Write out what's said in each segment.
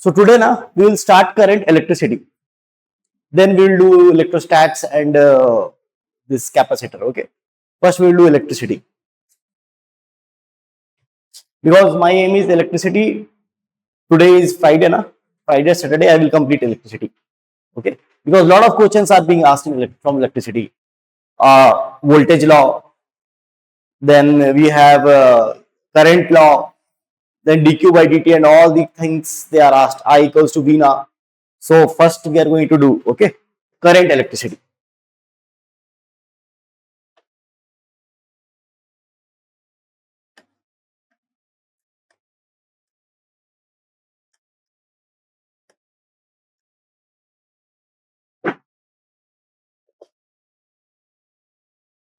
So today now we will start current electricity. Then we will do electrostats and this capacitor. Okay. First we will do electricity. Because my aim is electricity. Today is Friday na. Friday, Saturday I will complete electricity. Okay. Because a lot of questions are being asked from electricity. Voltage law. Then we have current law. Then dq by dt and all the things they are asked. I equals to V na. So first we are going to do, okay, current electricity.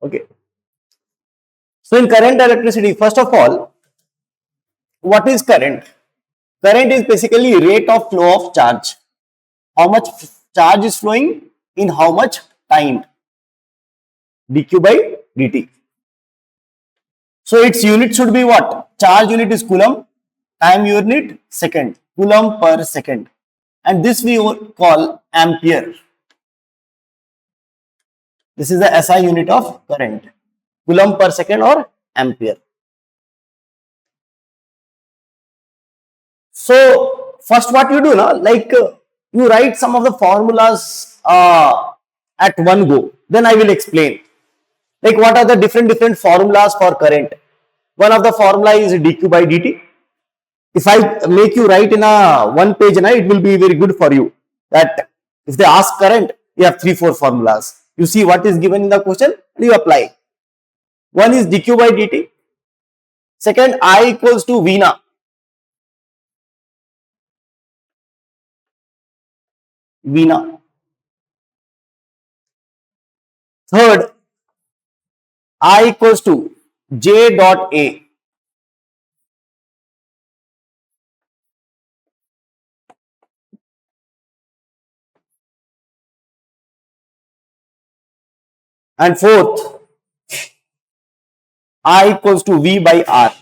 Okay. So in current electricity, first of all, what is current? Current is basically rate of flow of charge. How much charge is flowing in how much time? dq by dt. So its unit should be what? Charge unit is coulomb, time unit second, coulomb per second. And this we call ampere. This is the SI unit of current, coulomb per second or ampere. So first what you do now, like you write some of the formulas at one go. Then I will explain. Like what are the different formulas for current. One of the formula is dq by dt. If I make you write in a one page, it will be very good for you. That if they ask current, you have 3-4 formulas. You see what is given in the question and you apply. One is dq by dt. Second, I equals to V na. V na. Third, I equals to J dot A. And fourth, I equals to V by R.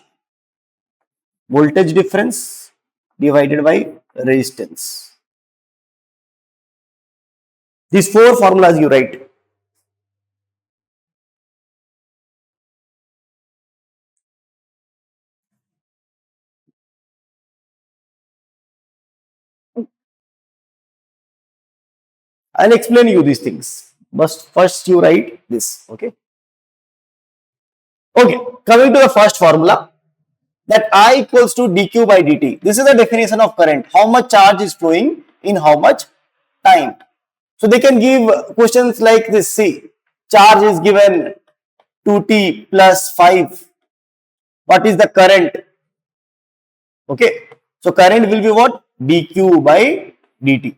Voltage difference divided by resistance. These 4 formulas you write. I'll explain you these things. But first you write this. Okay. Okay. Coming to the first formula, that I equals to dq by dt. This is the definition of current. How much charge is flowing in how much time. So they can give questions like this. See, charge is given 2t plus 5. What is the current? Okay. So current will be what? dq by dt.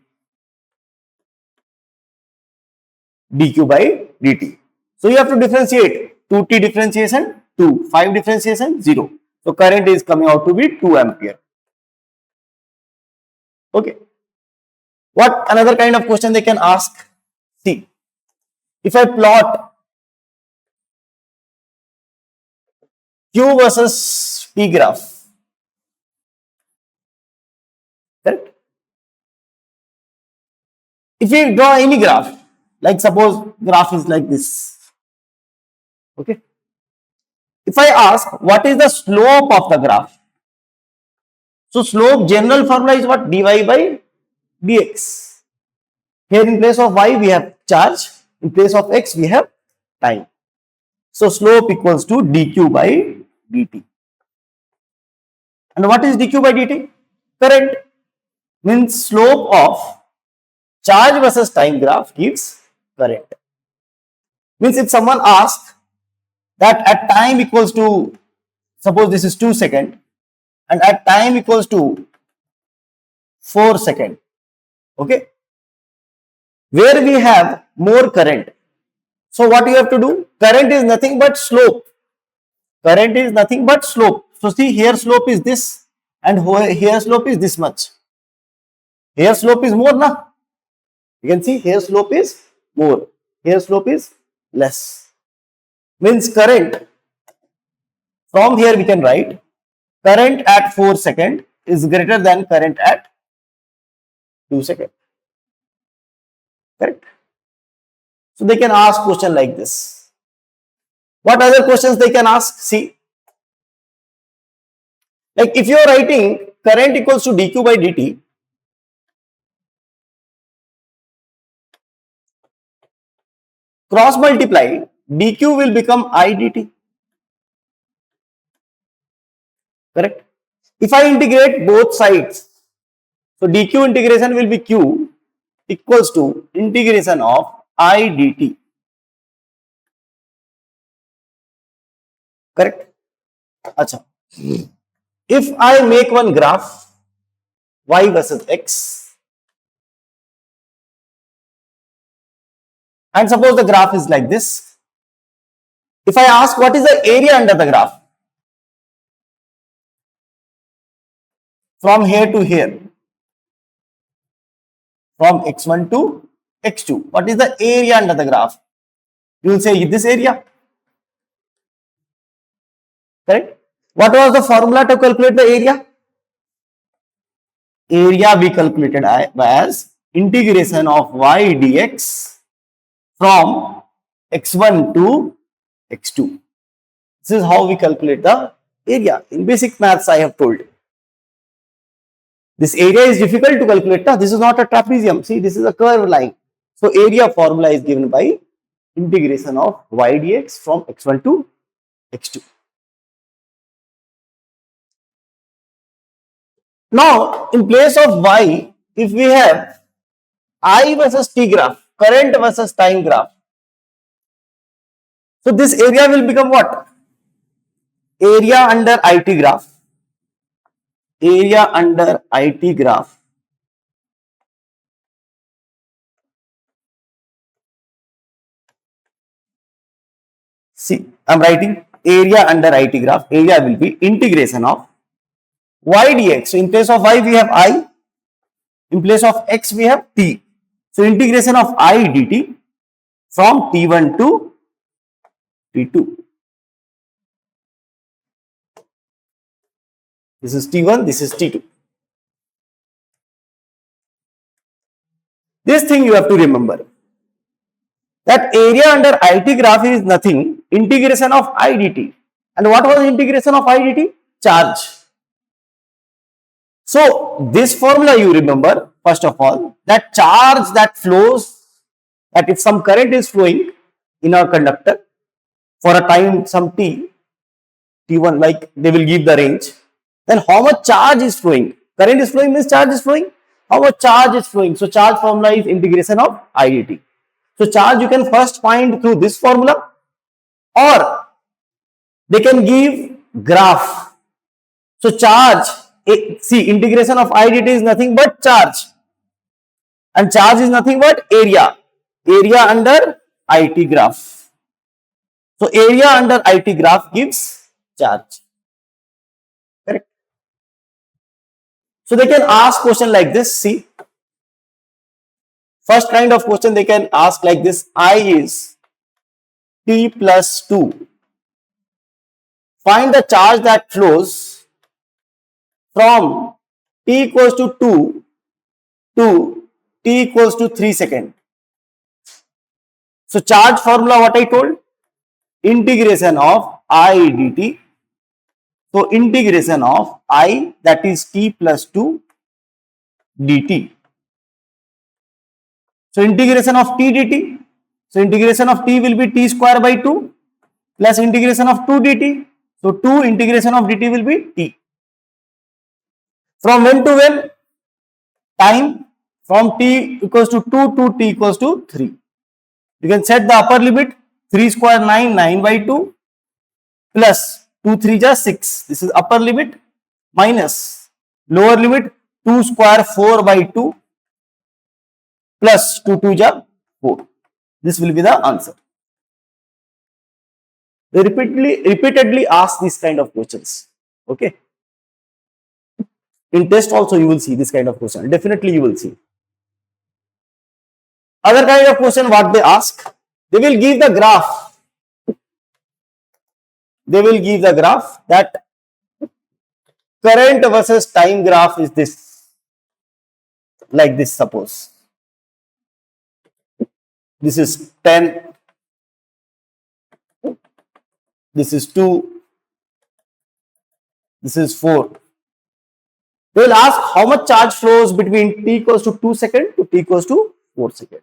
dq by dt. So you have to differentiate 2t differentiation 2, 5 differentiation 0. So current is coming out to be 2 ampere. Okay. What another kind of question they can ask? See, if I plot Q versus T graph, correct? If we draw any graph, like suppose graph is like this, okay? If I ask what is the slope of the graph, so slope general formula is what? Dy by dx. Here in place of y we have charge, in place of x we have time. So slope equals to dq by dt. And what is dq by dt? Current. Means slope of charge versus time graph gives current. Means if someone asks that at time equals to, suppose this is 2 seconds, and at time equals to 4 seconds, okay, where we have more current. So what you have to do? Current is nothing but slope. Current is nothing but slope. So see, here slope is this and here slope is this much. Here slope is more, na? You can see here slope is more. Here slope is less. Means current, from here we can write current at 4 seconds is greater than current at 2 seconds. Correct? So they can ask question like this. What other questions they can ask? See, like if you are writing current equals to dq by dt, cross multiplied, dq will become I dt. Correct? If I integrate both sides, so dq integration will be q equals to integration of I dt. Correct? Acha. If I make one graph y versus x, and suppose the graph is like this, if I ask what is the area under the graph from here to here, from x1 to x2, what is the area under the graph? You will say this area. Correct? What was the formula to calculate the area? Area we calculated as integration of y dx from x1 to x2. This is how we calculate the area. In basic maths, I have told you. This area is difficult to calculate. This is not a trapezium. See, this is a curved line. So, area formula is given by integration of y dx from x1 to x2. Now, in place of y, if we have I versus t graph, current versus time graph, so this area will become what? Area under IT graph. Area under IT graph see, I am writing area under IT graph. Area will be integration of y dx. So, in place of y we have I, in place of x we have t. So, integration of I dt from t1 to t2. This is t1, this is t2. This thing you have to remember, that area under IT graph is nothing, integration of I dt. And what was integration of I dt? Charge. So, this formula you remember, first of all, that charge that flows, that if some current is flowing in a conductor for a time some t, t1, like they will give the range, then how much charge is flowing? Current is flowing means charge is flowing. How much charge is flowing? So, charge formula is integration of I dt. So, charge you can first find through this formula, or they can give graph. So, charge, see, integration of I dt is nothing but charge, and charge is nothing but area under IT graph. So, area under IT graph gives charge. Correct? So, they can ask question like this. See, first kind of question they can ask like this: I is t plus 2. Find the charge that flows from t equals to 2 to t equals to 3 seconds. So, charge formula what I told? Integration of I dt. So, integration of I, that is t plus 2 dt. So, integration of t dt. So, integration of t will be t square by 2 plus integration of 2 dt. So, 2 integration of dt will be t. From when to when? Time from t equals to 2 to t equals to 3. You can set the upper limit 3 square 9, 9 by 2 plus 2 3 ja 6. This is upper limit minus lower limit 2 square 4 by 2 plus 2 2 ja 4. This will be the answer. They repeatedly ask these kind of questions. Okay. In test also you will see this kind of question. Definitely you will see. Other kind of question what they ask, they will give the graph. They will give the graph that current versus time graph is this. like this. Suppose this is 10, this is 2, this is 4. They will ask how much charge flows between t equals to 2 seconds to t equals to 4 seconds.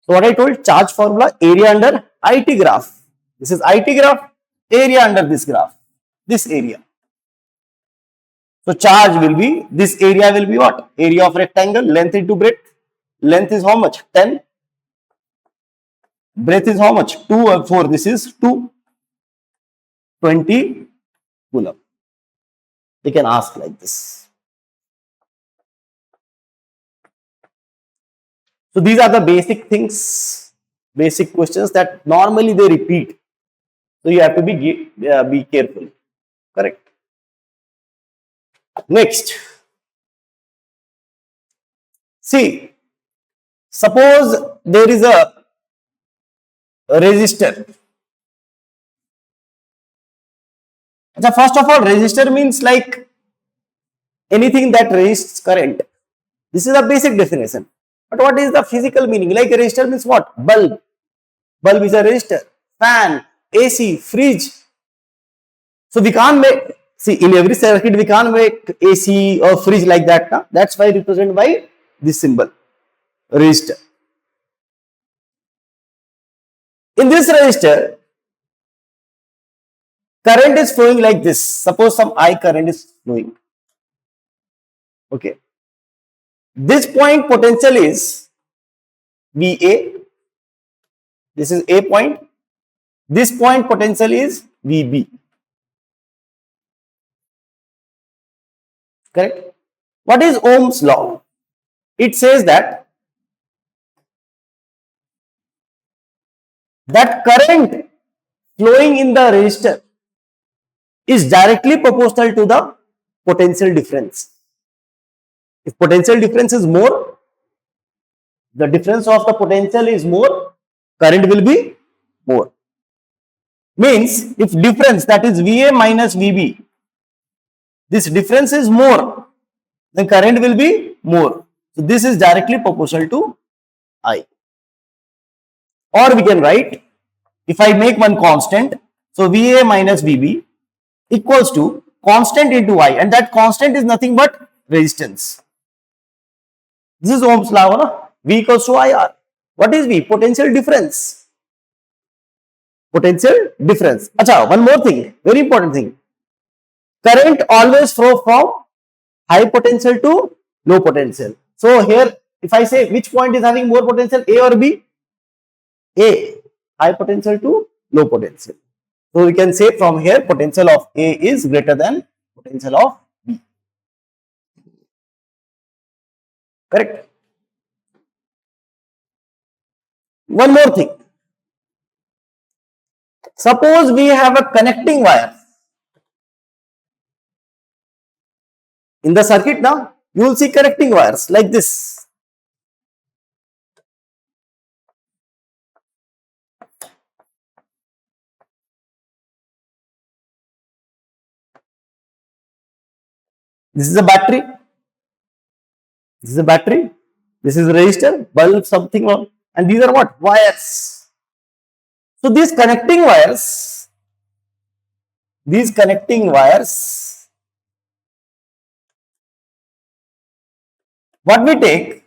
So what I told, charge formula, area under IT graph. This is IT graph, area under this graph, this area. So charge will be, this area will be what? Area of rectangle, length into breadth. Length is how much? 10. Breadth is how much? 2 or 4. This is 2. 20 coulomb. They can ask like this. So these are the basic things, basic questions that normally they repeat. So you have to be careful. Correct. Next. See, suppose there is a resistor. First of all, resistor means like anything that resists current. This is a basic definition. But what is the physical meaning? Like a resistor means what? Bulb. Bulb is a resistor. Fan, AC, fridge. So we can't make, see, in every circuit we can't make AC or fridge like that. Na? That's why represented by this symbol, resistor. In this resistor, current is flowing like this. Suppose some I current is flowing. Okay. This point potential is VA. This is A point. This point potential is VB. Correct? What is Ohm's law? It says that current flowing in the resistor is directly proportional to the potential difference. If potential difference is more, the difference of the potential is more, current will be more. Means if difference, that is VA minus VB, this difference is more, then current will be more. So this is directly proportional to I. Or we can write, if I make one constant, so VA minus VB equals to constant into I, and that constant is nothing but resistance. This is Ohm's law, no? V equals to IR. What is V? Potential difference. Potential difference. Acha, one more thing, very important thing. Current always flow from high potential to low potential. So here, if I say which point is having more potential, A or B? A, high potential to low potential. So we can say from here, potential of A is greater than potential of B. Correct? One more thing. Suppose we have a connecting wire. In the circuit now, you will see connecting wires like this. This is a battery. This is a battery. This is a resistor, bulb, something wrong. And these are what? Wires. So these connecting wires, what we take,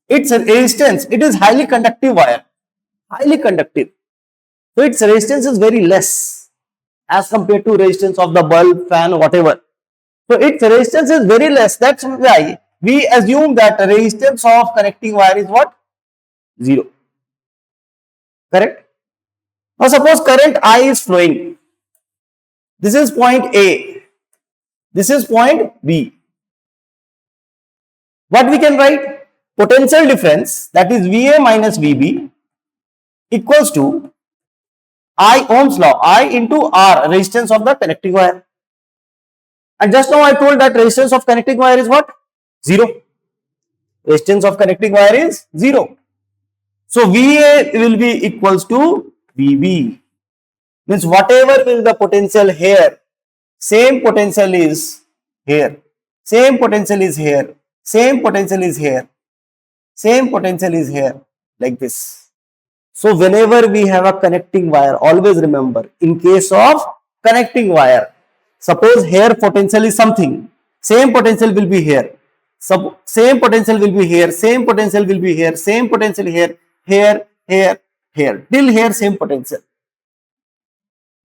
its resistance, it is highly conductive wire, highly conductive. So its resistance is very less as compared to resistance of the bulb, fan, whatever. So its resistance is very less. That's why we assume that resistance of connecting wire is what? 0. Correct? Now suppose current I is flowing. This is point A. This is point B. What we can write? Potential difference, that is VA minus VB, equals to I, Ohm's law, I into R, resistance of the connecting wire. And just now I told that resistance of connecting wire is what? 0. Resistance of connecting wire is 0. So VA will be equals to VB. Means whatever will the potential here, same potential is here. Same potential is here. same potential is here, same potential is here, like this. So whenever we have a connecting wire, always remember, in case of connecting wire, suppose here potential is something, same potential will be here, same potential will be here, same potential will be here, same potential here, here, till here same potential.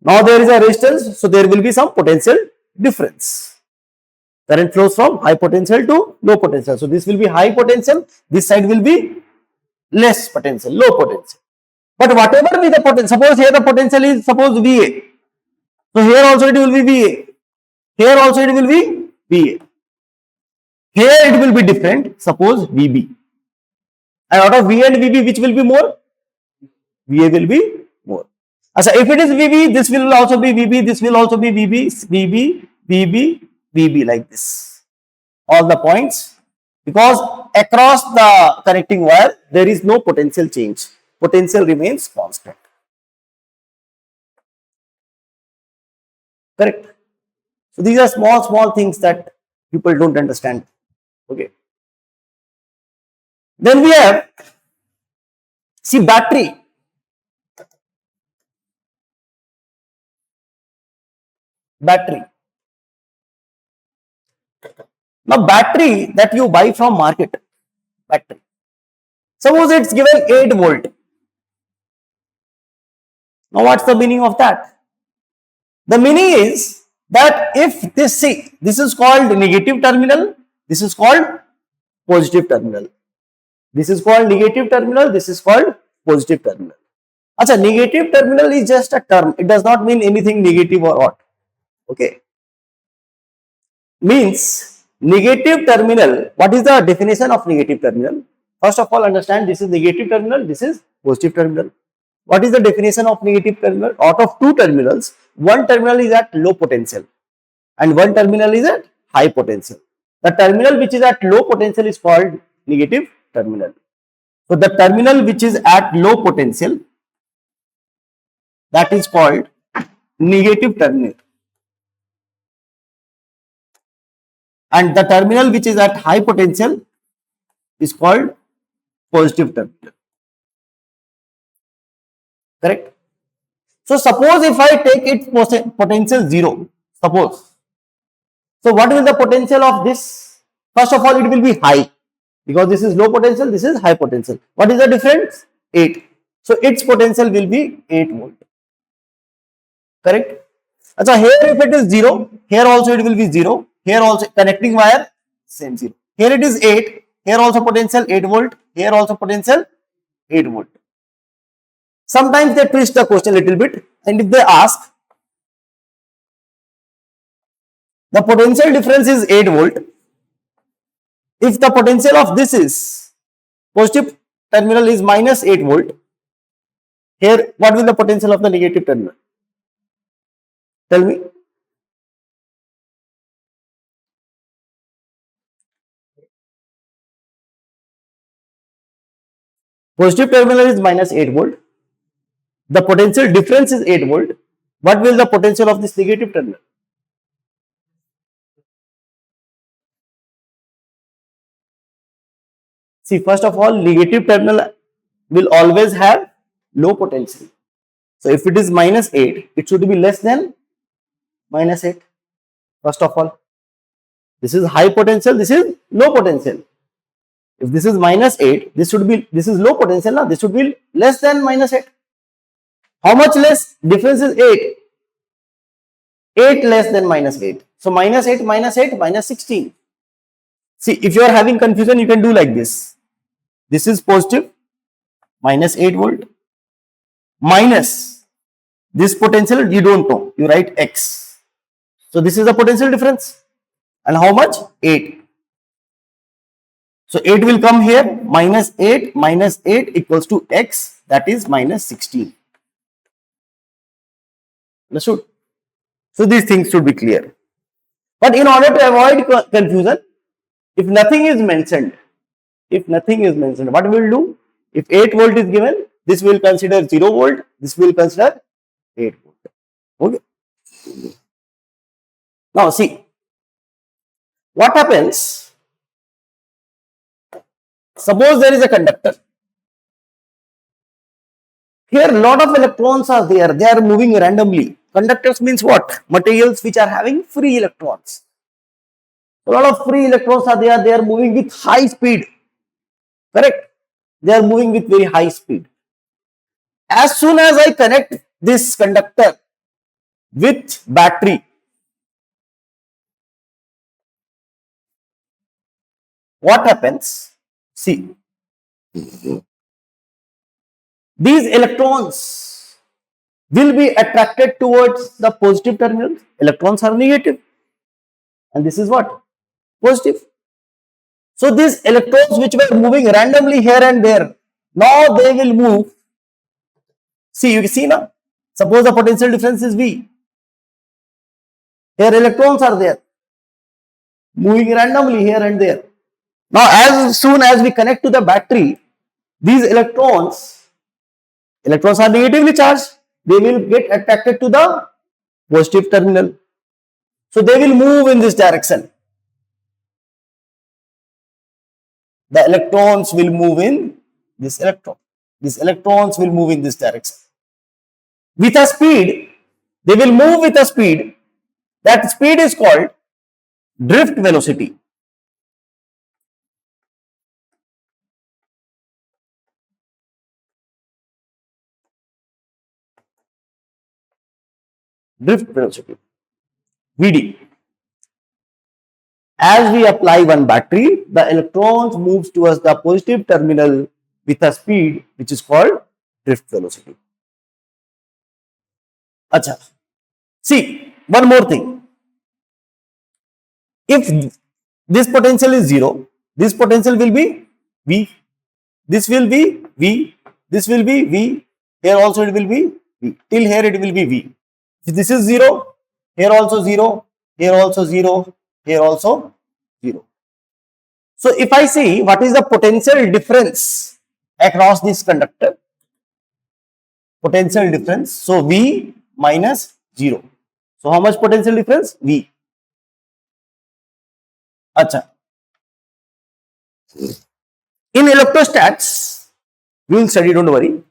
Now there is a resistance, so there will be some potential difference. Current flows from high potential to low potential. So this will be high potential, this side will be less potential, low potential. But whatever be the potential, suppose here the potential is suppose VA. So here also it will be VA. Here also it will be VA. Here it will be different, suppose VB. And out of VA and VB, which will be more? VA will be more. So if it is VB, this will also be VB, this will also be VB, like this. All the points, because across the connecting wire, there is no potential change. Potential remains constant. Correct? So these are small things that people don't understand. Okay. Then we have, see, battery. Now battery that you buy from market, battery. Suppose it's given 8 volt. Now what's the meaning of that? The meaning is that if this, see, this is called negative terminal, this is called positive terminal. This is called negative terminal, this is called positive terminal. Achha, negative terminal is just a term. It does not mean anything negative or what. Okay. Means negative terminal, what is the definition of negative terminal? First of all, understand this is negative terminal, this is positive terminal. What is the definition of negative terminal? Out of two terminals, one terminal is at low potential and one terminal is at high potential. The terminal which is at low potential is called negative terminal. So the terminal which is at low potential, that is called negative terminal. And the terminal which is at high potential is called positive terminal. Correct? So suppose if I take its potential 0, suppose. So what will the potential of this? First of all, it will be high because this is low potential, this is high potential. What is the difference? 8. So its potential will be 8 volt. Correct? So here if it is 0, here also it will be 0. Here also connecting wire, same 0. Here it is 8. Here also potential 8 volt. Here also potential 8 volt. Sometimes they twist the question a little bit, and if they ask, the potential difference is 8 volt. If the potential of this is positive terminal is minus 8 volt, here what will the potential of the negative terminal? Tell me. Positive terminal is minus 8 volt. The potential difference is 8 volt. What will the potential of this negative terminal? See, first of all, negative terminal will always have low potential. So if it is minus 8, it should be less than minus 8. First of all, this is high potential, this is low potential. If this is minus 8, this is low potential, now this should be less than minus 8. How much less? Difference is 8. 8 less than minus 8. So minus 8, minus 16. See, if you are having confusion, you can do like this. This is positive, minus 8 volt, minus this potential, you don't know, you write X. So this is the potential difference. And how much? 8. So 8 will come here, minus 8 equals to X, that is minus 16. Understood? So these things should be clear. But in order to avoid confusion, if nothing is mentioned, what we will do? If 8 volt is given, this will consider 0 volt, this will consider 8 volt. Okay. Now see, what happens Suppose there is a conductor. Here a lot of electrons are there. They are moving randomly. Conductors means what? Materials which are having free electrons. A lot of free electrons are there. They are moving with high speed. Correct? They are moving with very high speed. As soon as I connect this conductor with battery, what happens? See, these electrons will be attracted towards the positive terminal. Electrons are negative. And this is what? Positive. So these electrons which were moving randomly here and there, now they will move. See, you see now. Suppose the potential difference is V. Here electrons are there, moving randomly here and there. Now as soon as we connect to the battery, these electrons are negatively charged. They will get attracted to the positive terminal. So they will move in this direction. The electrons will move in this electron. These electrons will move in this direction. With a speed, they will move with a speed. That speed is called drift velocity. Drift velocity, Vd. As we apply one battery, the electrons moves towards the positive terminal with a speed which is called drift velocity. Acha. See, one more thing. If this potential is 0, this potential will be V. This will be V. This will be V. Here also it will be V. Till here it will be V. If this is 0, here also 0, here also 0, here also 0. So if I see what is the potential difference across this conductor, potential difference, so V minus 0. So how much potential difference? V. Acha. In electrostats, we will study, don't worry.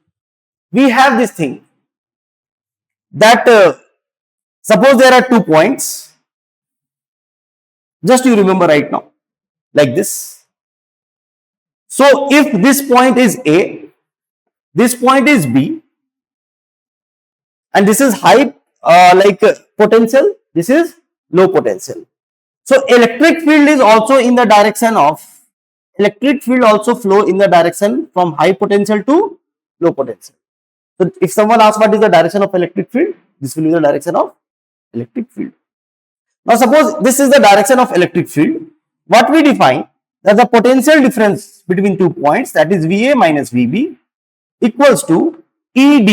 We have this thing that suppose there are 2 points. Just you remember right now, like this. So if this point is A, this point is B, and this is high potential, this is low potential. So electric field is also in the direction of, electric field also flow in the direction from high potential to low potential. So if someone asks what is the direction of electric field, this will be the direction of electric field. Now suppose this is the direction of electric field. What we define that the potential difference between 2 points, that is VA minus VB, equals to ED,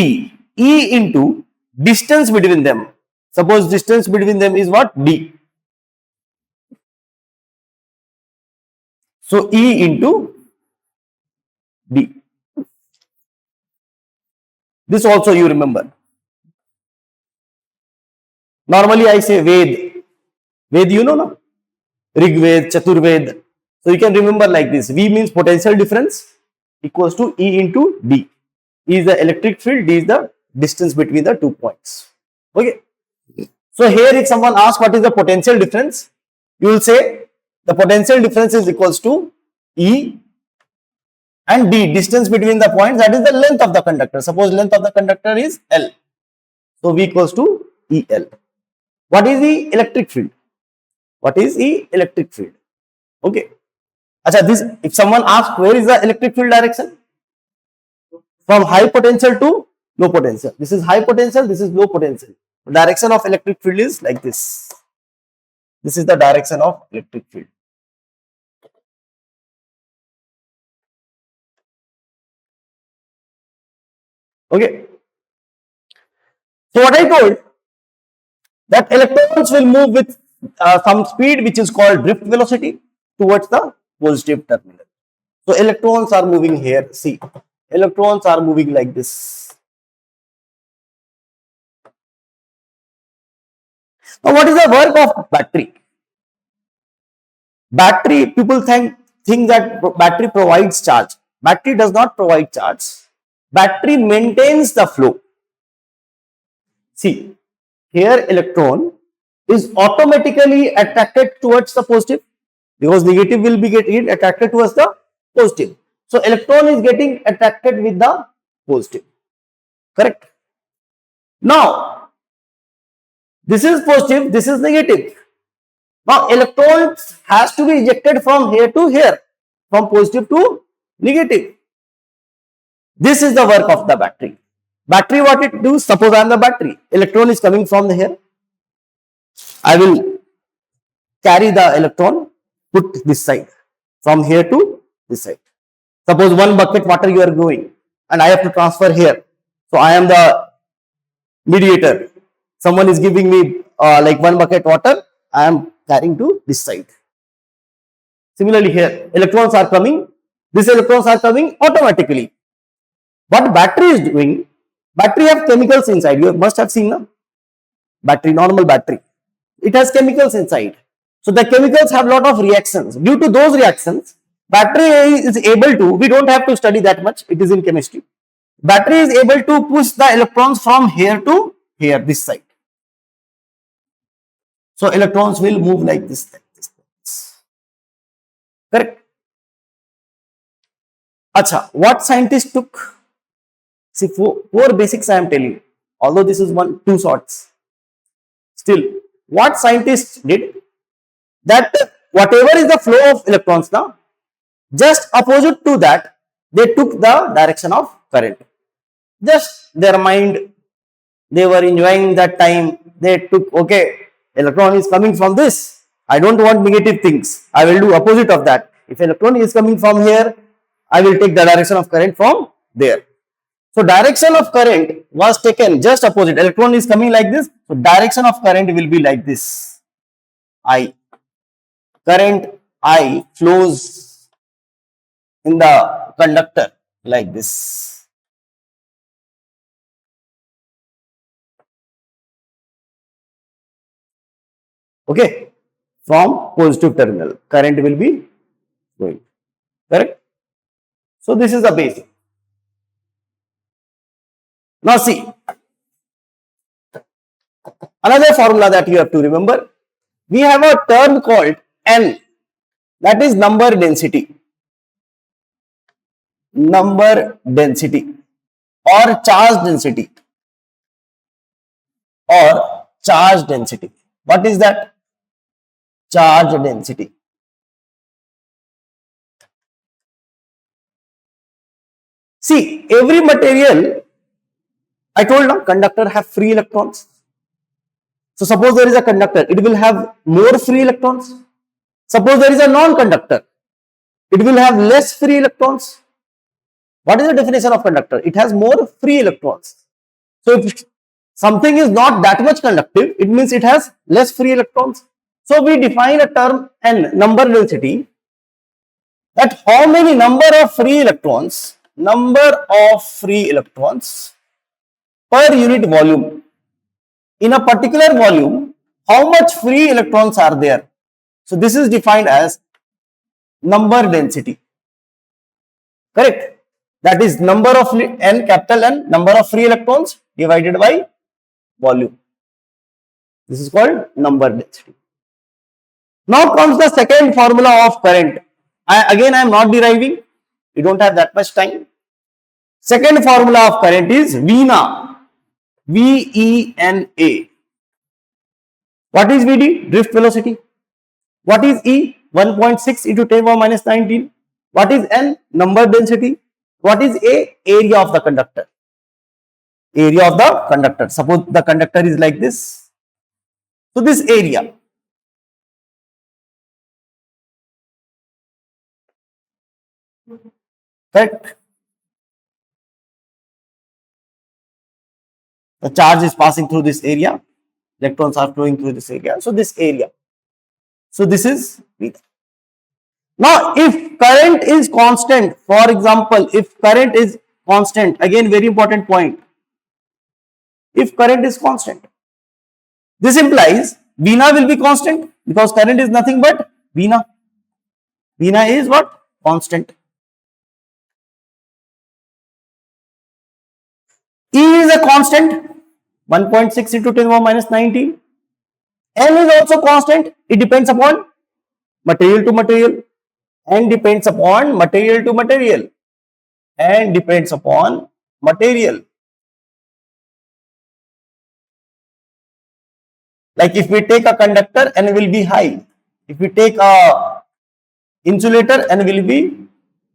E into distance between them. Suppose distance between them is what? D. So E into D. This also you remember. Normally I say Ved. Ved you know na? Rig Ved, Chatur Ved. So you can remember like this. V means potential difference equals to E into D. E is the electric field, D is the distance between the 2 points. Okay. So here if someone asks what is the potential difference, you will say the potential difference is equals to E and D, distance between the points, that is the length of the conductor. Suppose length of the conductor is L. So V equals to EL. What is the electric field? What is the electric field? Okay. Achha, this, if someone asks where is the electric field direction? From high potential to low potential. This is high potential, this is low potential. The direction of electric field is like this. This is the direction of electric field. Okay. So what I told, that electrons will move with some speed which is called drift velocity towards the positive terminal. So electrons are moving here. See, electrons are moving like this. Now what is the work of battery? Battery, people think think that battery provides charge. Battery does not provide charge. Battery maintains the flow. See, here electron is automatically attracted towards the positive because negative will be getting attracted towards the positive. So electron is getting attracted with the positive. Correct? Now, this is positive, this is negative. Now, electrons has to be ejected from here to here, from positive to negative. This is the work of the battery. Battery, what it do? Suppose I am the battery. Electron is coming from here. I will carry the electron, put this side, from here to this side. Suppose 1 bucket water you are going and I have to transfer here. So I am the mediator. Someone is giving me like 1 bucket water, I am carrying to this side. Similarly here, electrons are coming, these electrons are coming automatically. What battery is doing, battery have chemicals inside, you must have seen the battery, normal battery. It has chemicals inside. So the chemicals have lot of reactions. Due to those reactions, battery is able to, we don't have to study that much, it is in chemistry. Battery is able to push the electrons from here to here, this side. So electrons will move like this, like this, like this. Correct? Acha, what scientists took? See, four basics I am telling you. Although this is two sorts. Still, what scientists did? That whatever is the flow of electrons now, just opposite to that, they took the direction of current. Just their mind, they were enjoying that time, they took, okay, electron is coming from this, I don't want negative things, I will do opposite of that. If electron is coming from here, I will take the direction of current from there. So direction of current was taken just opposite. Electron is coming like this, so direction of current will be like this. I. Current I flows in the conductor like this. Okay, from positive terminal, current will be going. Correct? So this is the basic. Now see, another formula that you have to remember, we have a term called N, that is number density. Number density or charge density or charge density. What is that? Charge density. See, every material, I told now, conductor have free electrons. So suppose there is a conductor, it will have more free electrons. Suppose there is a non-conductor, it will have less free electrons. What is the definition of conductor? It has more free electrons. So if something is not that much conductive, it means it has less free electrons. So we define a term N, number density, that how many number of free electrons per unit volume. In a particular volume, how much free electrons are there? So this is defined as number density. Correct? That is number of N, capital N, number of free electrons divided by volume. This is called number density. Now comes the second formula of current. I am not deriving. We don't have that much time. Second formula of current is Vena. V-E-N-A. What is Vd? Drift velocity. What is E? 1.6 into 10 power minus 19. What is N? Number density. What is A? Area of the conductor. Area of the conductor. Suppose the conductor is like this. So this area. Correct? The charge is passing through this area. Electrons are flowing through this area. So this area. So this is V. Now if current is constant, for example, if current is constant, again very important point. If current is constant, this implies Vena will be constant because current is nothing but Vena. Vena is what? Constant. E is a constant, 1.6 into 10 to the power minus 19. N is also constant. It depends upon material to material, and depends upon material to material, and depends upon material. Like if we take a conductor, N will be high. If we take a insulator, N will be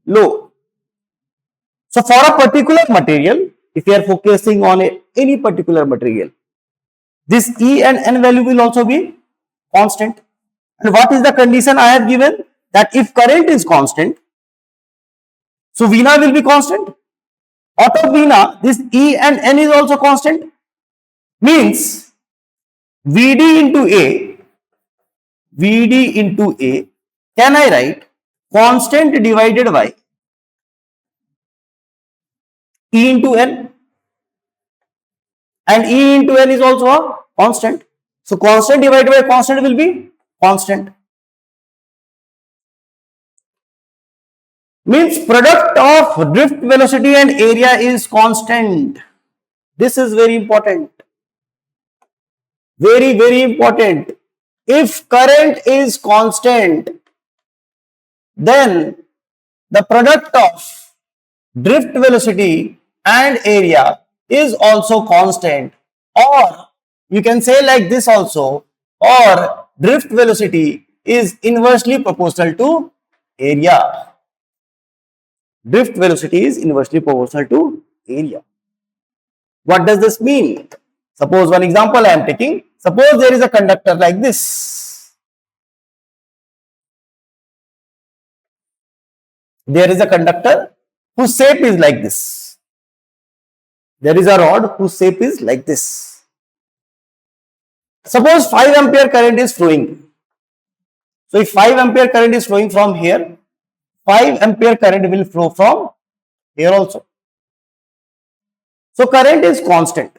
low. So for a particular material, if we are focusing on any particular material, this E and N value will also be constant. And what is the condition I have given? That if current is constant, so Vena will be constant. Out of Vena, this E and N is also constant. Means VD into A, can I write constant divided by E into N, and E into N is also a constant. So constant divided by constant will be constant. Means product of drift velocity and area is constant. This is very important. Very, very important. If current is constant, then the product of drift velocity and area is also constant. Or you can say like this also, or drift velocity is inversely proportional to area. Drift velocity is inversely proportional to area. What does this mean? Suppose one example I am taking. Suppose there is a conductor like this. There is a conductor whose shape is like this. There is a rod whose shape is like this. Suppose 5 ampere current is flowing. So if 5 ampere current is flowing from here, 5 ampere current will flow from here also. So current is constant.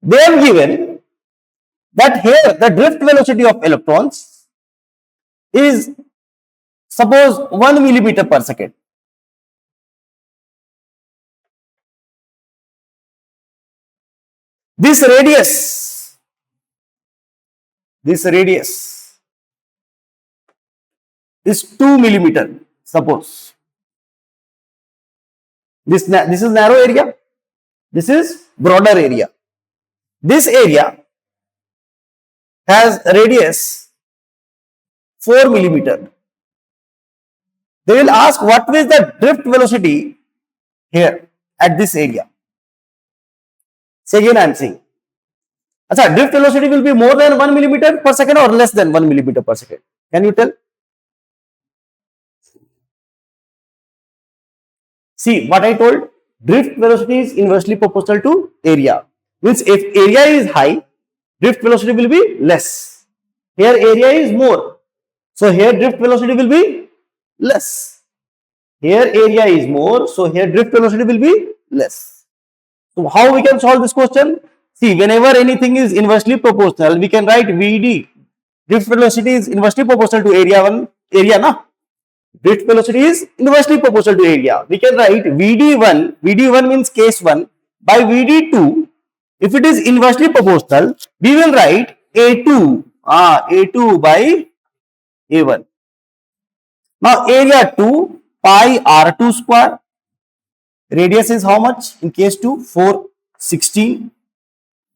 They have given that here the drift velocity of electrons is suppose 1 millimeter per second. This radius is 2 millimeter. Suppose this is narrow area, this is broader area. This area has radius 4 millimeter. They will ask what is the drift velocity here at this area. So again I am saying, drift velocity will be more than 1 millimeter per second or less than 1 millimeter per second. Can you tell? See what I told, drift velocity is inversely proportional to area. Means if area is high, drift velocity will be less. Here area is more. So here drift velocity will be less. Here area is more. So here drift velocity will be less. So how we can solve this question? See, whenever anything is inversely proportional, we can write VD. Drift velocity is inversely proportional to area na? Drift velocity is inversely proportional to area. We can write VD1. VD1 means case 1 by VD2. If it is inversely proportional, we will write A2. A2 by A1. Now area 2 pi R2 square. Radius is how much? In case 2, 416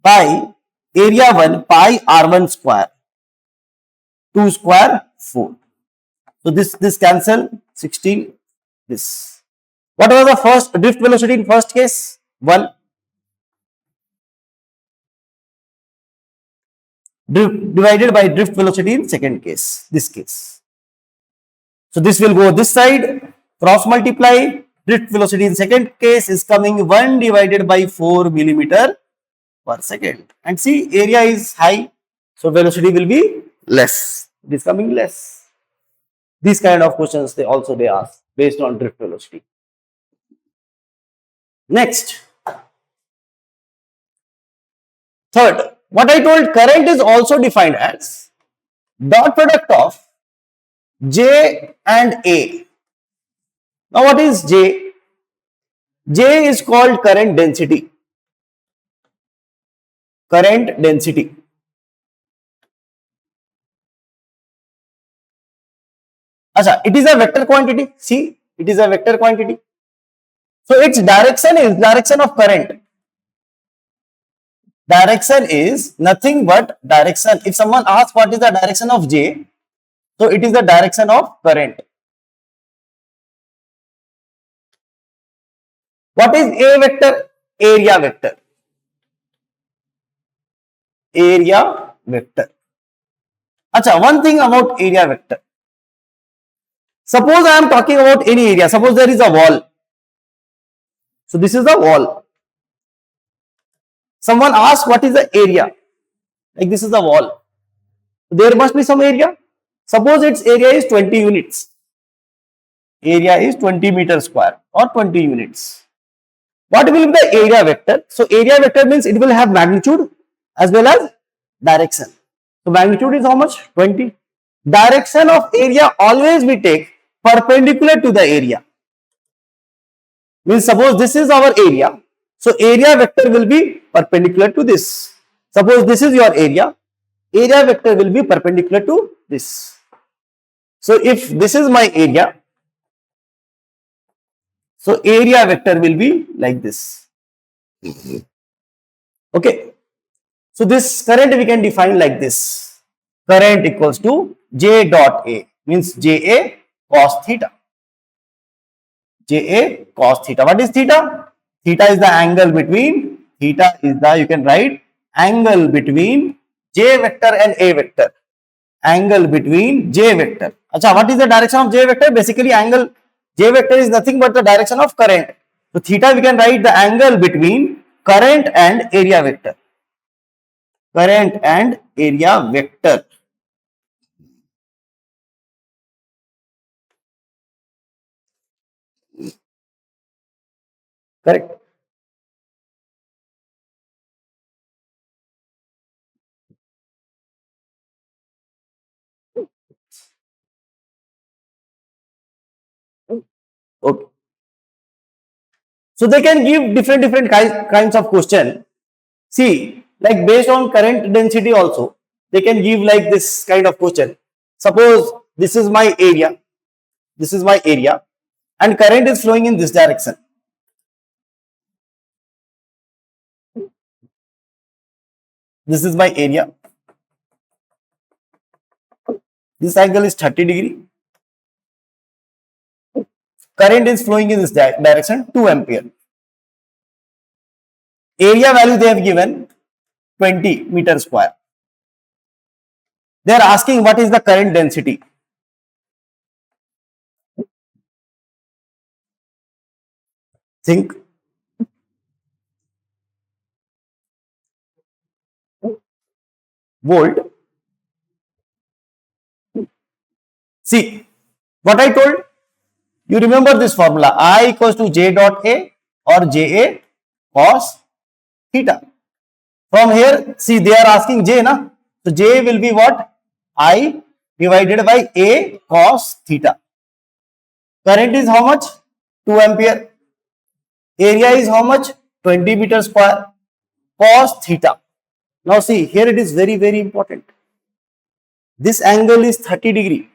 by area 1 pi R1 square. 2 square 4. So this cancel 16 this. What was the first drift velocity in first case? 1. Divided by drift velocity in second case, this case. So this will go this side, cross multiply, drift velocity in second case is coming 1 divided by 4 millimeter per second. And see, area is high, so velocity will be less. It is coming less. These kind of questions they ask based on drift velocity. Next, third, what I told, current is also defined as dot product of J and A. Now what is J? J is called current density. Current density. Acha, it is a vector quantity. See, it is a vector quantity. So its direction is direction of current. Direction is nothing but direction. If someone asks what is the direction of J, so it is the direction of current. What is A vector? Area vector. Area vector. Acha, one thing about area vector. Suppose I am talking about any area. Suppose there is a wall. So this is the wall. Someone asks what is the area? Like this is the wall. There must be some area. Suppose its area is 20 units. Area is 20 meters square or 20 units. What will be the area vector? So area vector means it will have magnitude as well as direction. So magnitude is how much? 20. Direction of area always we take perpendicular to the area. Means suppose this is our area. So area vector will be perpendicular to this. Suppose this is your area. Area vector will be perpendicular to this. So if this is my area, so area vector will be like this. Okay. So this current we can define like this. Current equals to J dot A, means JA cos theta. JA cos theta. What is theta? Theta is the angle between, theta is the, you can write angle between J vector and A vector. Angle between J vector. Achha, what is the direction of J vector? Basically angle J vector is nothing but the direction of current. So theta we can write the angle between current and area vector. Current and area vector. Correct. Okay. So they can give different kinds of question. See, like based on current density also, they can give like this kind of question. Suppose this is my area. This is my area and current is flowing in this direction. This is my area. This angle is 30 degree. Current is flowing in this direction, 2 ampere. Area value they have given 20 meter square. They are asking what is the current density. Think. Volt. See, what I told? You remember this formula, I equals to J dot A or JA cos theta. From here, see they are asking J, na? So J will be what? I divided by A cos theta. Current is how much? 2 ampere. Area is how much? 20 meter square. Cos theta. Now see, here it is very important. This angle is 30 degree.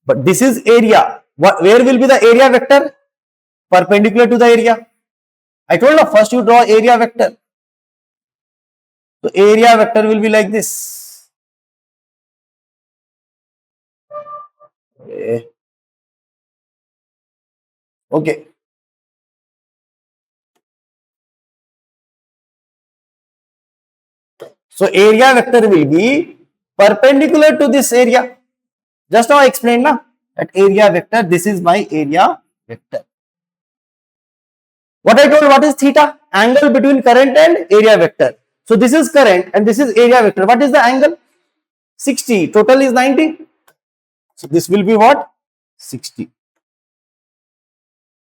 But this is area. Where will be the area vector? Perpendicular to the area. I told you first you draw area vector. So area vector will be like this. Okay. So area vector will be perpendicular to this area. Just now I explained na, that area vector, this is my area vector. What I told, what is theta? Angle between current and area vector. So this is current and this is area vector. What is the angle? 60. Total is 90. So this will be what? 60.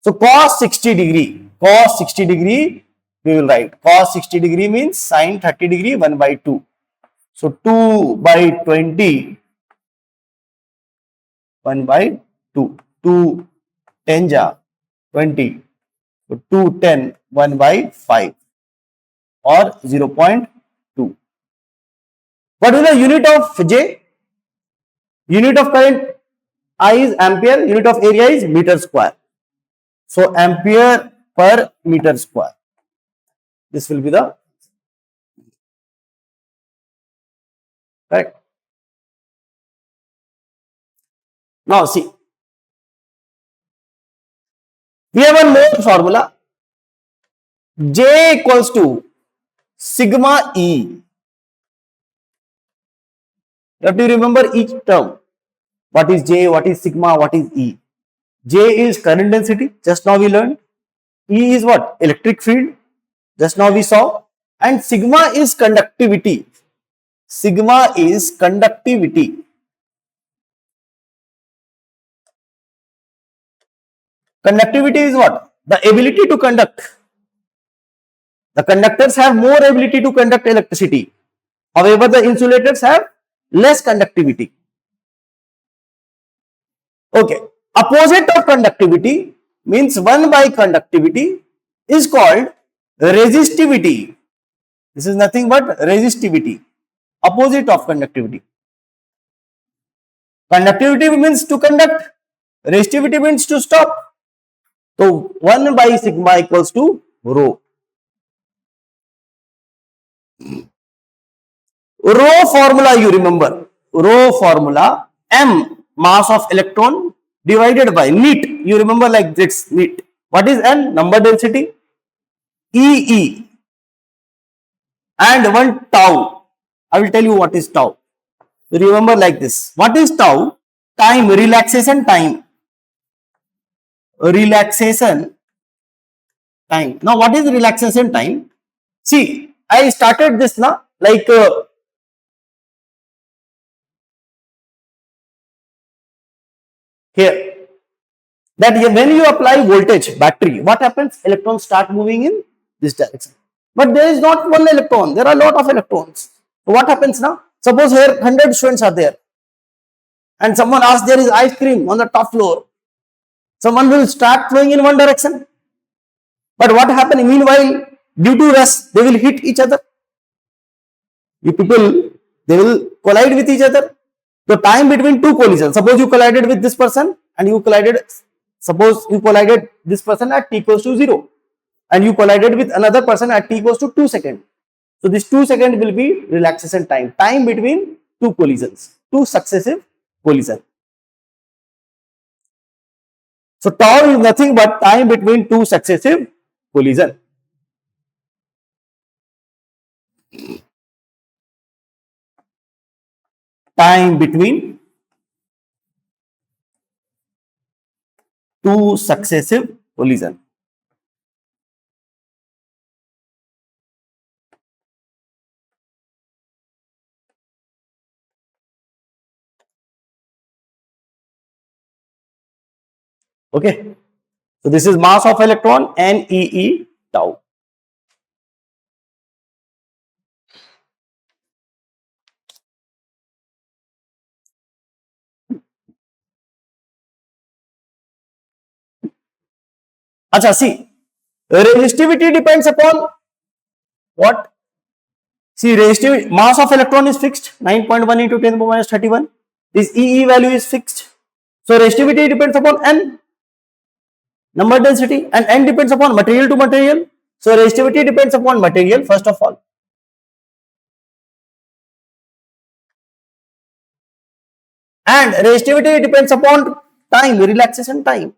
So cos 60 degree. Cos 60 degree we will write. Cos 60 degree means sin 30 degree 1 by 2. So 2 by 20, 1 by 2. 2 10 ja 20. So 2 10, 1 by 5 or 0.2. What is the unit of J? Unit of current I is ampere, unit of area is meter square. So ampere per meter square. This will be the correct. Now see, we have one more formula. J equals to sigma E. You have to remember each term. What is J, what is sigma, what is E. J is current density, just now we learned. E is what? Electric field, just now we saw. And sigma is conductivity. Sigma is conductivity. Conductivity is what? The ability to conduct. The conductors have more ability to conduct electricity. However, the insulators have less conductivity. Okay. Opposite of conductivity means 1 by conductivity is called resistivity. This is nothing but resistivity. Opposite of conductivity. Conductivity means to conduct. Resistivity means to stop. So 1 by sigma equals to rho. Rho formula you remember. Rho formula m mass of electron divided by NEET. You remember like this NEET. What is N? Number density. E. And one tau. I will tell you what is tau. Remember like this. What is tau? Time, relaxation time. Relaxation time. Now what is relaxation time? See, I started this now like here. That when you apply voltage battery, what happens? Electrons start moving in this direction. But there is not one electron. There are a lot of electrons. So what happens now? Suppose here 100 students are there. And someone asks there is ice cream on the top floor. Someone will start flowing in one direction. But what happens? Meanwhile, due to rush, they will hit each other. You people, they will collide with each other. So time between two collisions. Suppose you collided with this person and you collided, suppose you collided this person at t equals to 0 and you collided with another person at t equals to 2 seconds. So this 2 seconds will be relaxation time. Time between two collisions, two successive collisions. So tau is nothing but time between two successive collisions. Time between two successive collisions. Okay. So this is mass of electron NEE tau. Acha, see, resistivity depends upon what? See, resistivity, mass of electron is fixed, 9.1 into 10 to the minus 31. This EE value is fixed. So resistivity depends upon N, number density, and N depends upon material to material. So resistivity depends upon material first of all. And resistivity depends upon time, relaxation time.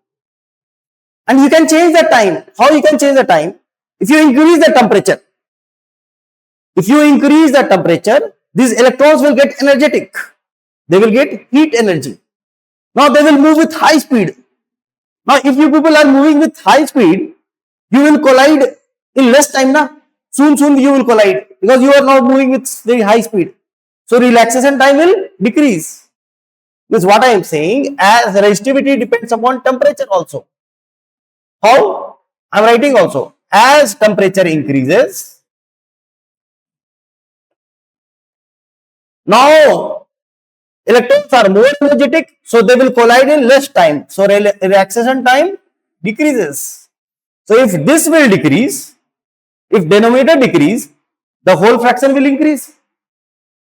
And you can change the time. How you can change the time? If you increase the temperature. If you increase the temperature, these electrons will get energetic. They will get heat energy. Now they will move with high speed. Now if you people are moving with high speed, you will collide in less time. Na? Soon you will collide because you are now moving with very high speed. So relaxation time will decrease. This is what I am saying, as resistivity depends upon temperature also. How? I am writing also. As temperature increases, Now, electrons are more energetic, so they will collide in less time. So, relaxation time decreases. So, if this will decrease, if denominator decrease, the whole fraction will increase.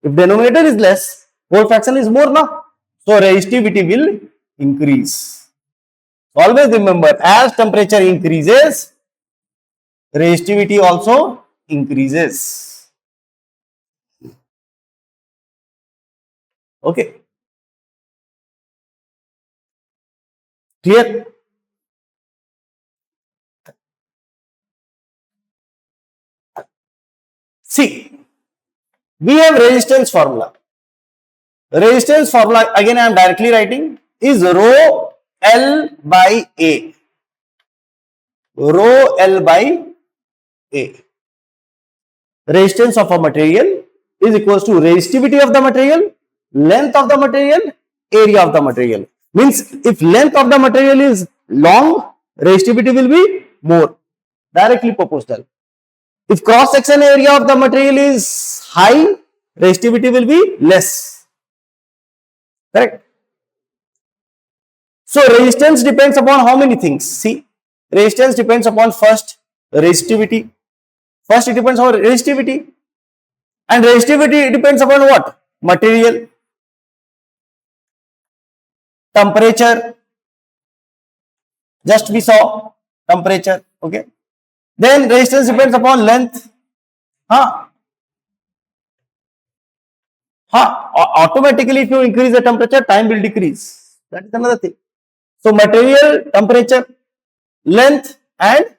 If denominator is less, whole fraction is more now. So, resistivity will increase. Always remember, as temperature increases, resistivity also increases. Okay. Clear? See, we have resistance formula. Resistance formula, again I am directly writing, is rho L by A. Rho L by A. Resistance of a material is equals to resistivity of the material, length of the material, area of the material. Means if length of the material is long, resistivity will be more, directly proportional. If cross section area of the material is high, resistivity will be less. Correct? So resistance depends upon how many things? See, resistance depends upon first resistivity. First it depends on resistivity. And resistivity depends upon what? Material, temperature. Just we saw temperature. Okay. Then resistance depends upon length. Automatically, if you increase the temperature, time will decrease. That is another thing. So, material, temperature, length, and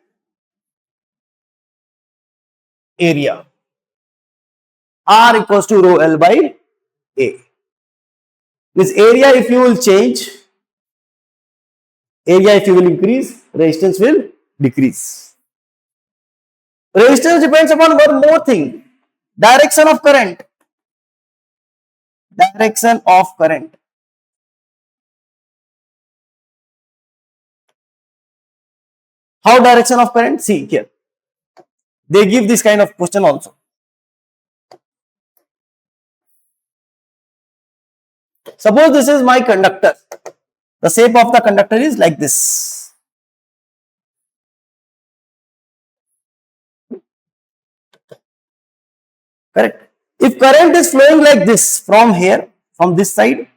area. R equals to rho L by A. This area, if you will change, area if you will increase, resistance will decrease. Resistance depends upon one more thing, direction of current. Direction of current. How direction of current? See here. They give this kind of question also. Suppose this is my conductor. The shape of the conductor is like this. Correct. If current is flowing like this from here, from this side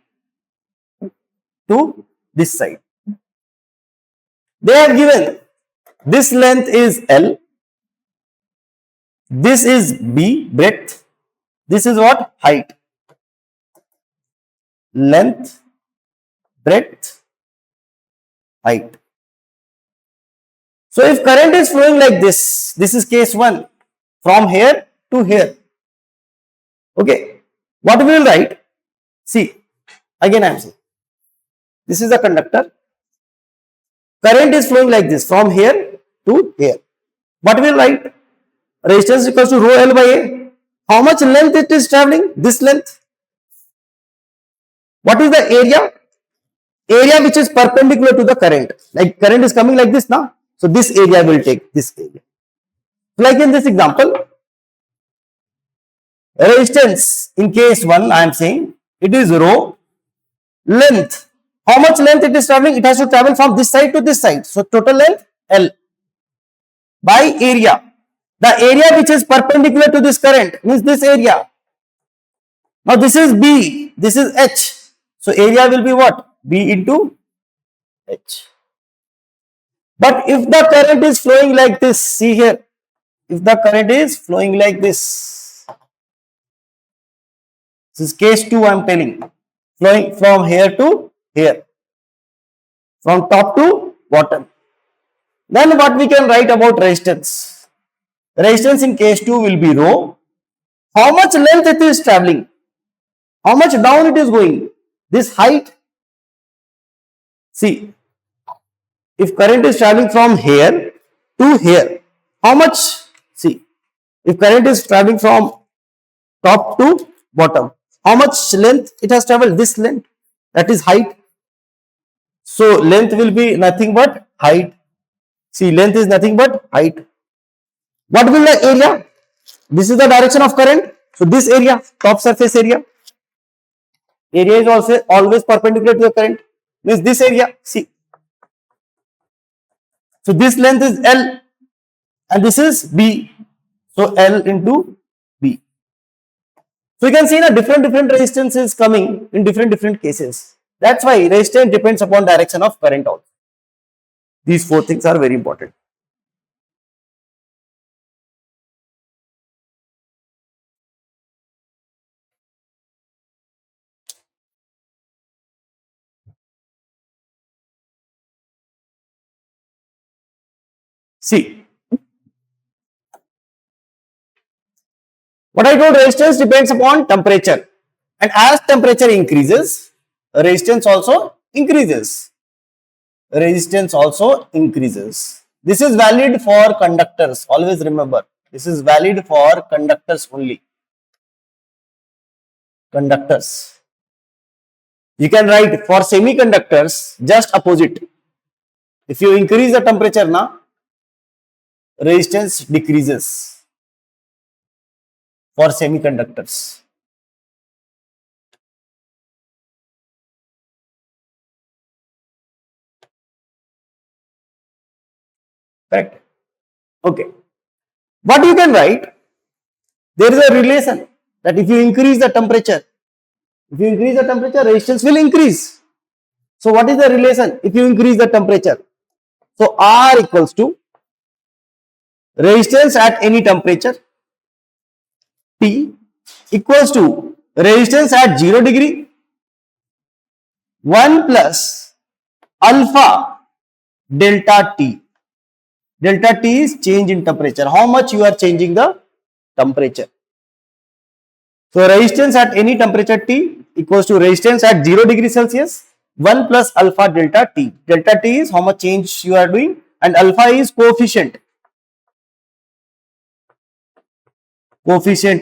to this side, they have given this length is L, this is B, breadth, this is what? Height. Length, breadth, height. So if current is flowing like this is case 1, from here to here. Okay, what we will write? See, again I am saying, this is a conductor. Current is flowing like this, from here to here. What we will write? Resistance equals to rho L by A. How much length it is traveling? This length. What is the area? Area which is perpendicular to the current. Like current is coming like this now. So this area will take this area. Like in this example, resistance in case 1 I am saying it is rho length. How much length it is traveling? It has to travel from this side to this side. So total length L by area. The area which is perpendicular to this current means this area. Now this is B, this is H. So area will be what? B into H. But if the current is flowing like this, see here, if the current is flowing like this is case 2 I am telling, flowing from here to here, from top to bottom. Then what we can write about resistance? Resistance in case 2 will be rho. How much length it is traveling? How much down it is going? This height. See, if current is traveling from here to here, how much? See, if current is traveling from top to bottom, how much length it has traveled? This length, that is height. So length will be nothing but height. See, length is nothing but height. What will the area? This is the direction of current. So this area, top surface area. area is also always perpendicular to the current, means this area, see. So this length is L and this is B. So L into B. So you can see now different resistance is coming in different cases. That's why resistance depends upon direction of current also. These four things are very important. See, what I told, resistance depends upon temperature, and as temperature increases, resistance also increases. Resistance also increases. This is valid for conductors. Always remember, this is valid for conductors only. Conductors. You can write for semiconductors just opposite. If you increase the temperature, na, resistance decreases for semiconductors. Correct? Okay. What you can write, there is a relation that if you increase the temperature, resistance will increase. So what is the relation if you increase the temperature? So R equals to resistance at any temperature T equals to resistance at 0 degree 1 plus alpha delta T. Delta T is change in temperature. How much you are changing the temperature? So resistance at any temperature T equals to resistance at 0 degree Celsius 1 plus alpha delta T. Delta T is how much change you are doing and alpha is coefficient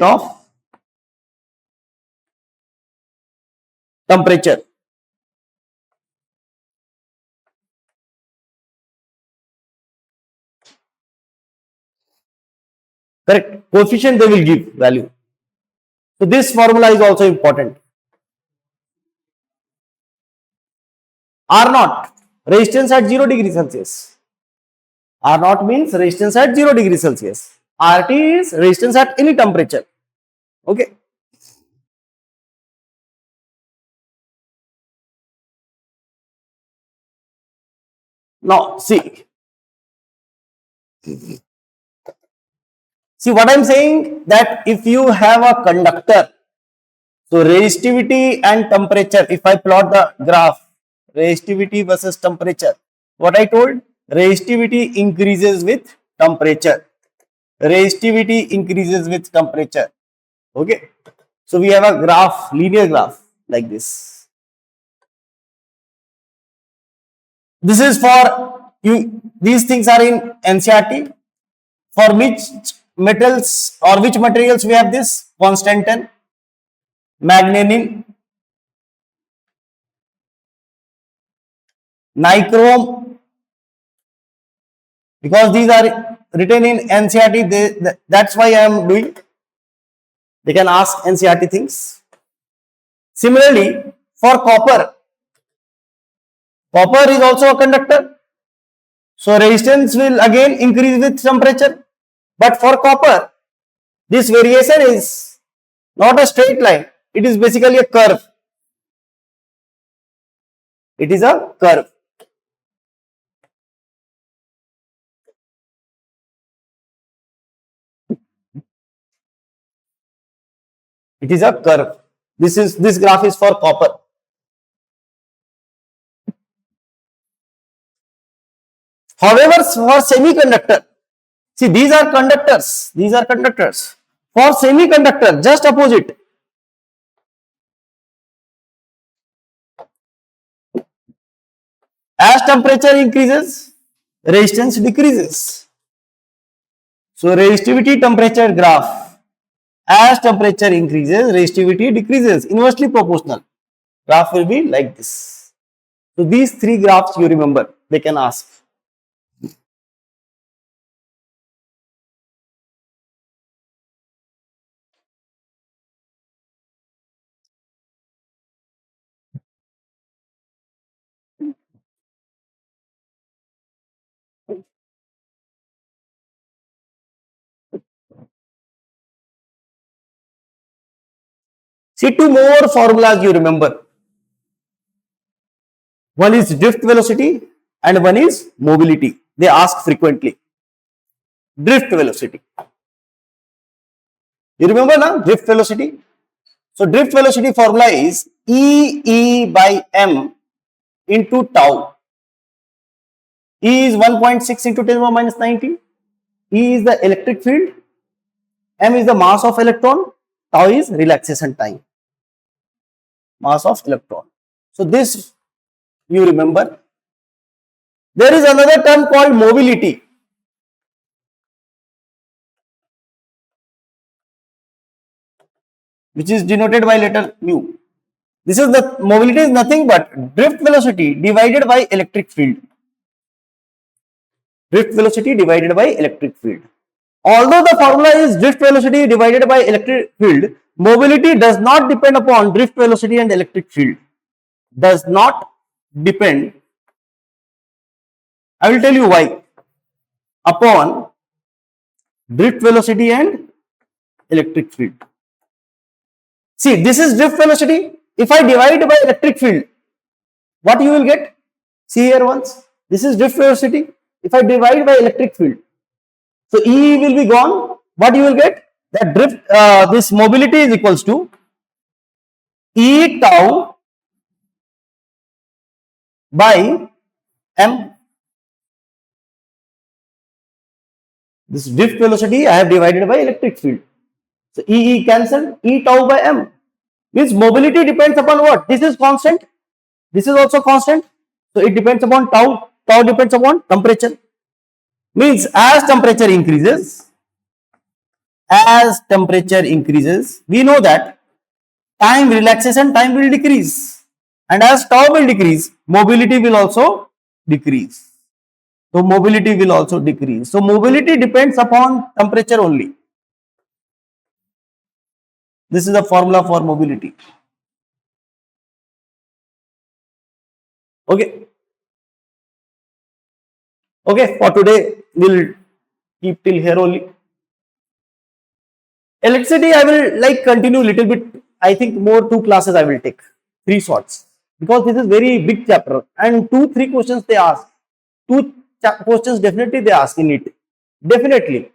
of temperature. Correct? Coefficient they will give value. So this formula is also important. R naught, resistance at 0 degree Celsius. R naught means resistance at 0 degree Celsius. RT is resistance at any temperature. Okay. Now see what I am saying, that if you have a conductor, so resistivity and temperature, if I plot the graph, resistivity versus temperature, what I told, resistivity increases with temperature. Resistivity increases with temperature. Okay. So we have a graph, linear graph like this. This is for you, these things are in NCERT. For which metals or which materials we have this? Constant 10, manganese, nichrome, because these are written in NCERT, that's why I am doing. They can ask NCERT things. Similarly, for copper is also a conductor. So resistance will again increase with temperature. But for copper, this variation is not a straight line. It is basically a curve. It is a curve. It is a curve. This graph is for copper. However, for semiconductor, see these are conductors. These are conductors. For semiconductor, just opposite. As temperature increases, resistance decreases. So resistivity temperature graph. As temperature increases, resistivity decreases. Inversely proportional. Graph will be like this. So these three graphs you remember, they can ask. See, two more formulas you remember. One is drift velocity and one is mobility. They ask frequently. Drift velocity. You remember now drift velocity? So drift velocity formula is E by m into tau. E is 1.6 into 10 to the minus 19. E is the electric field. M is the mass of electron. Tau is relaxation time. Mass of electron. So this you remember. There is another term called mobility. Which is denoted by letter mu. This is the mobility is nothing but drift velocity divided by electric field. Drift velocity divided by electric field. Although the formula is drift velocity divided by electric field, mobility does not depend upon drift velocity and electric field. Does not depend. I will tell you why. Upon drift velocity and electric field. See, this is drift velocity. If I divide by electric field, what you will get? See here once. This is drift velocity. If I divide by electric field, so E will be gone. What you will get? That drift, this mobility is equals to E tau by m. This drift velocity I have divided by electric field. So E cancelled. E tau by m. Means mobility depends upon what? This is constant. This is also constant. So it depends upon tau. Tau depends upon temperature. Means as temperature increases, we know that time relaxation time will decrease. And as tau will decrease, mobility will also decrease. So mobility will also decrease. So mobility depends upon temperature only. This is the formula for mobility. Okay. Okay, for today we'll keep till here only. Electricity I will continue little bit. I think more 2 classes I will take. 3 sorts. Because this is very big chapter and 2-3 questions they ask. 2 questions definitely they ask in it. Definitely.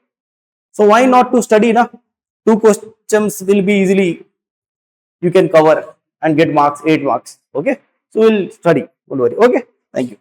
So why not to study na? 2 questions will be easily you can cover and get marks, 8 marks. Okay. So we'll study. Don't worry. Okay. Thank you.